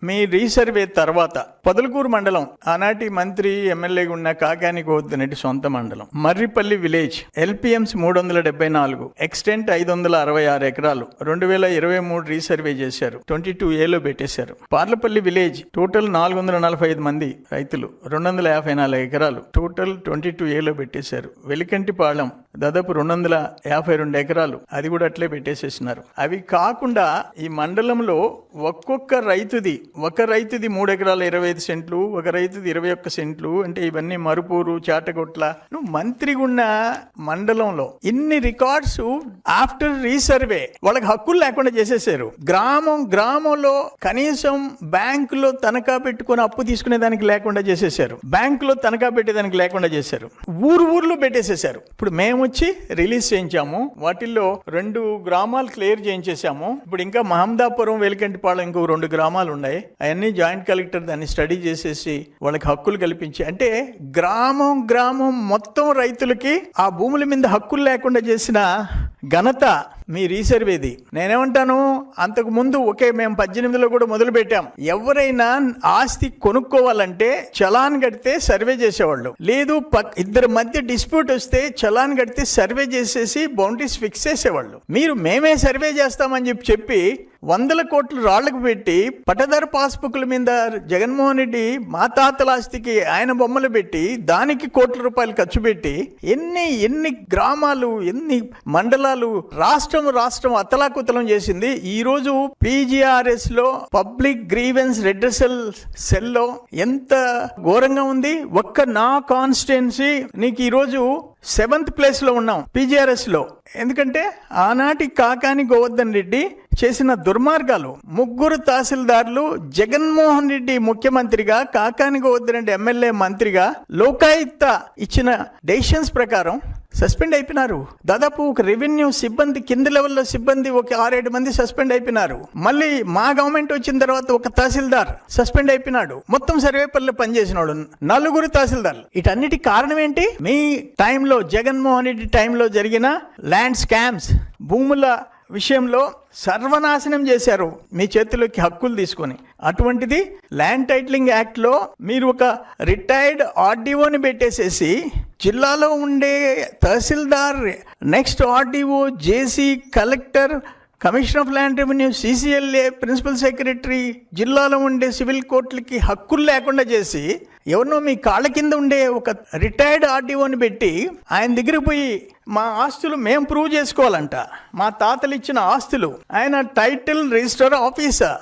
మీ resurvey తర్వాత పొదలకూరు మండలం ఆనాటి మంత్రి ఎమ్మెల్యేగా ఉన్న కాకాని గోవర్ధన్ సొంత మండలం. మర్రిపల్లి విలేజ్ ఎల్పిఎంస్ 374, ఎక్స్టెంట్ 566 ఎకరాలు 2023 రీసర్వే చేశారు. 22A పెట్టేశారు. పార్లపల్లి విలేజ్ టోటల్ 445 మంది రైతులు 254 ఎకరాలు టోటల్ 22A పెట్టేశారు. వెలికంటిపాళెం దాదాపు 252 ఎకరాలు అది కూడా అట్లే పెట్టేసేసినారు. అవి కాకుండా ఈ మండలంలో ఒక్కొక్క రైతుది 3 ఎకరాల 25 సెంట్లు, ఒక రైతుది 21 సెంట్లు. అంటే ఇవన్నీ మరుపూరు, చాటగొట్ల. నువ్వు మంత్రిగా ఉన్న మండలంలో ఇన్ని రికార్డ్స్ ఆఫ్టర్ రీసర్వే వాళ్ళకి హక్కులు లేకుండా చేసేసారు. గ్రామంలో కనీసం బ్యాంకులో తనఖా పెట్టుకుని అప్పు తీసుకునేదానికి లేకుండా చేసేసారు. బ్యాంకులో తనఖా పెట్టేదానికి లేకుండా చేశారు. ఊర్లో పెట్టేసేసారు. ఇప్పుడు మేము వచ్చి రిలీజ్ చేయించాము. వాటిల్లో 2 గ్రామాలు క్లియర్ చేయించేసాము. ఇప్పుడు ఇంకా మహమ్మదాపురం, వెలికంటిపాళెం ఇంకో 2 గ్రామాలు ఉన్నాయి. అవన్నీ జాయింట్ కలెక్టర్ దాన్ని స్టడీ చేసేసి వాళ్ళకి హక్కులు కల్పించి, అంటే గ్రామం మొత్తం రైతులకి ఆ భూముల మీద హక్కులు లేకుండా చేసిన ఘనత మీ రీసర్వేది. నేనేమంటాను, అంతకు ముందు మేము 18లో కూడా మొదలు పెట్టాం. ఎవరైనా ఆస్తి కొనుక్కోవాలంటే చలాన్ కడితే సర్వే చేసేవాళ్ళు. లేదు ఇద్దరి మధ్య డిస్ప్యూట్ వస్తే చలాన్ కడితే సర్వే చేసేసి బౌండరీస్ ఫిక్స్ చేసేవాళ్ళు. మేమే సర్వే చేస్తామని చెప్పి 100 కోట్లు రాళ్లకు పెట్టి పట్టదారు పాస్బుక్ల మీద జగన్మోహన్ రెడ్డి మా తాతల ఆస్తికి ఆయన బొమ్మలు పెట్టి దానికి కోట్ల రూపాయలు ఖర్చు పెట్టి ఎన్ని గ్రామాలు, ఎన్ని మండలాలు, రాష్ట్రం అతలాకుతలం చేసింది. ఈ రోజు PGRS లో పబ్లిక్ గ్రీవెన్స్ రెడ్రెసల్ సెల్లో ఎంత ఘోరంగా ఉంది. ఒక్క నా కాన్స్టిట్యున్సీ నీకు ఈ రోజు 7th ప్లేస్ లో ఉన్నాం PGRS లో. ఎందుకంటే ఆనాటి కాకాని గోవర్ధన్ రెడ్డి చేసిన దుర్మార్గాలు. 3 తహసీల్దార్లు జగన్మోహన్ రెడ్డి ముఖ్యమంత్రిగా, కాకాని గోవర్ధన్ రెడ్డి ఎమ్మెల్యే మంత్రిగా లోకాయుక్త ఇచ్చిన డెసిషన్స్ ప్రకారం సస్పెండ్ అయిపోయినారు. దాదాపు ఒక రెవెన్యూ సిబ్బంది, కింది లెవెల్లో సిబ్బంది ఒక 6-7 మంది సస్పెండ్ అయిపోయినారు. మళ్ళీ మా గవర్నమెంట్ వచ్చిన తర్వాత ఒక తహసీల్దార్ సస్పెండ్ అయిపోయినాడు. మొత్తం సర్వేపల్లిలో పనిచేసిన వాడు 4 తహసీల్దార్లు. వీటన్నిటి కారణం ఏంటి? మీ టైంలో, జగన్మోహన్ రెడ్డి టైంలో జరిగిన ల్యాండ్ స్కామ్స్, భూముల విషయంలో సర్వనాశనం చేశారు మీ చేతిలోకి హక్కులు తీసుకొని. అటువంటిది ల్యాండ్ టైటిలింగ్ యాక్ట్లో మీరు ఒక రిటైర్డ్ ఆర్డీఓని పెట్టేసేసి జిల్లాలో ఉండే tahsildar, next RDO, JC, collector, commissioner of land revenue, CCLA, principal secretary, జిల్లాలో ఉండే సివిల్ కోర్టులకి హక్కులు లేకుండా చేసి ఎవరినో మీ కాళ్ళ కింద ఉండే ఒక రిటైర్డ్ ఆర్డీఓని పెట్టి ఆయన దగ్గరికి పోయి మా ఆస్తులు మేము ప్రూవ్ చేసుకోవాలంట. మా తాతలు ఇచ్చిన ఆస్తులు. ఆయన టైటిల్ రిజిస్టర్ ఆఫీసర్.